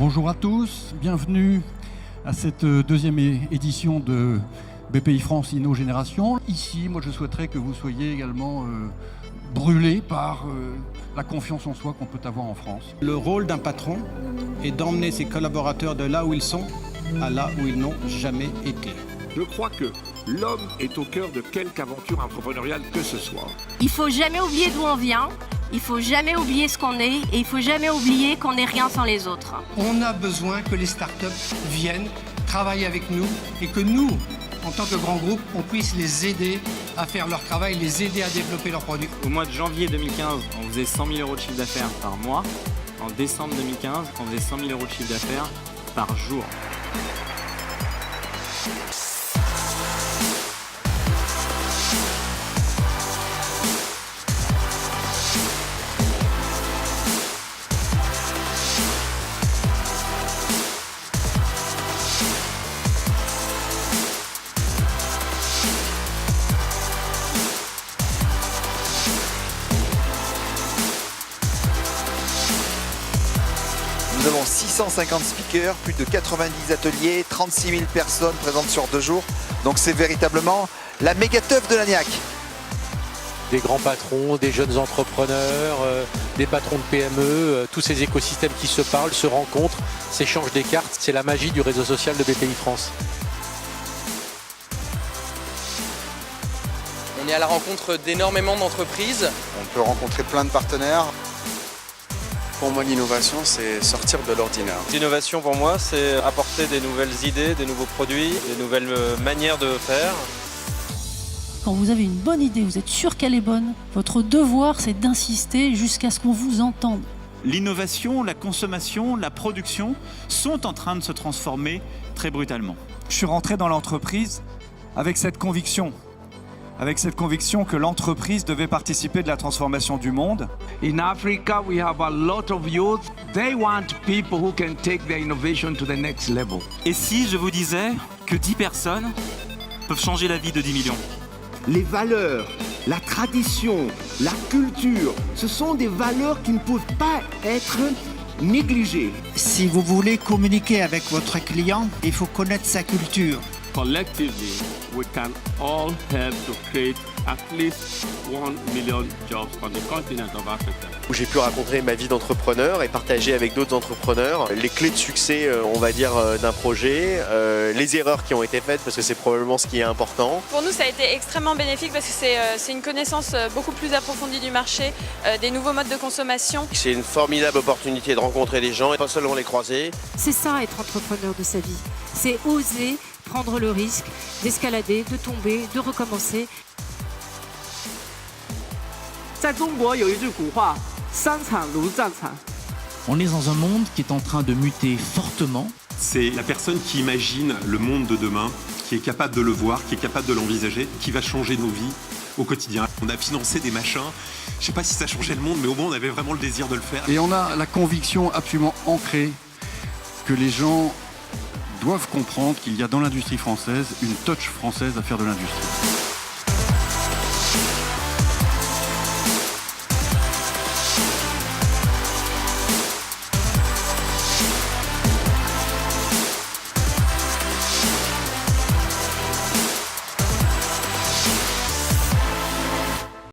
Bonjour à tous, bienvenue à cette deuxième édition de BPI France InnoGénération. Ici, moi je souhaiterais que vous soyez également brûlés par la confiance en soi qu'on peut avoir en France. Le rôle d'un patron est d'emmener ses collaborateurs de là où ils sont à là où ils n'ont jamais été. Je crois que l'homme est au cœur de quelque aventure entrepreneuriale que ce soit. Il ne faut jamais oublier d'où on vient, il ne faut jamais oublier ce qu'on est et il ne faut jamais oublier qu'on n'est rien sans les autres. On a besoin que les startups viennent travailler avec nous et que nous, en tant que grand groupe, on puisse les aider à faire leur travail, les aider à développer leurs produits. Au mois de janvier 2015, on faisait 100 000 euros de chiffre d'affaires par mois. En décembre 2015, on faisait 100 000 euros de chiffre d'affaires par jour. Nous avons 650 speakers, plus de 90 ateliers, 36 000 personnes présentes sur 2 jours. Donc c'est véritablement la méga teuf de l'ANIAC. Des grands patrons, des jeunes entrepreneurs, des patrons de PME, tous ces écosystèmes qui se parlent, se rencontrent, s'échangent des cartes. C'est la magie du réseau social de BPI France. On est à la rencontre d'énormément d'entreprises. On peut rencontrer plein de partenaires. Pour moi, l'innovation, c'est sortir de l'ordinaire. L'innovation, pour moi, c'est apporter des nouvelles idées, des nouveaux produits, des nouvelles manières de faire. Quand vous avez une bonne idée, vous êtes sûr qu'elle est bonne, votre devoir, c'est d'insister jusqu'à ce qu'on vous entende. L'innovation, la consommation, la production sont en train de se transformer très brutalement. Je suis rentré dans l'entreprise avec cette conviction que l'entreprise devait participer de la transformation du monde. In Africa, we have a lot of youth. They want people who can take their innovation to the next level. Et si je vous disais que 10 personnes peuvent changer la vie de 10 millions? Les valeurs, la tradition, la culture, ce sont des valeurs qui ne peuvent pas être négligées. Si vous voulez communiquer avec votre client, il faut connaître sa culture. Collectively, we can all help to create at least 1 million jobs on the continent of Africa. Où j'ai pu raconter ma vie d'entrepreneur et partager avec d'autres entrepreneurs les clés de succès, on va dire, d'un projet, les erreurs qui ont été faites parce que c'est probablement ce qui est important. Pour nous, ça a été extrêmement bénéfique parce que c'est une connaissance beaucoup plus approfondie du marché, des nouveaux modes de consommation. C'est une formidable opportunité de rencontrer des gens et pas seulement les croiser. C'est ça être entrepreneur de sa vie, c'est oser prendre le risque d'escalader, de tomber, de recommencer. On est dans un monde qui est en train de muter fortement. C'est la personne qui imagine le monde de demain, qui est capable de le voir, qui est capable de l'envisager, qui va changer nos vies au quotidien. On a financé des machins, je ne sais pas si ça changeait le monde, mais au moins on avait vraiment le désir de le faire. Et on a la conviction absolument ancrée que les gens doivent comprendre qu'il y a dans l'industrie française une touch française à faire de l'industrie.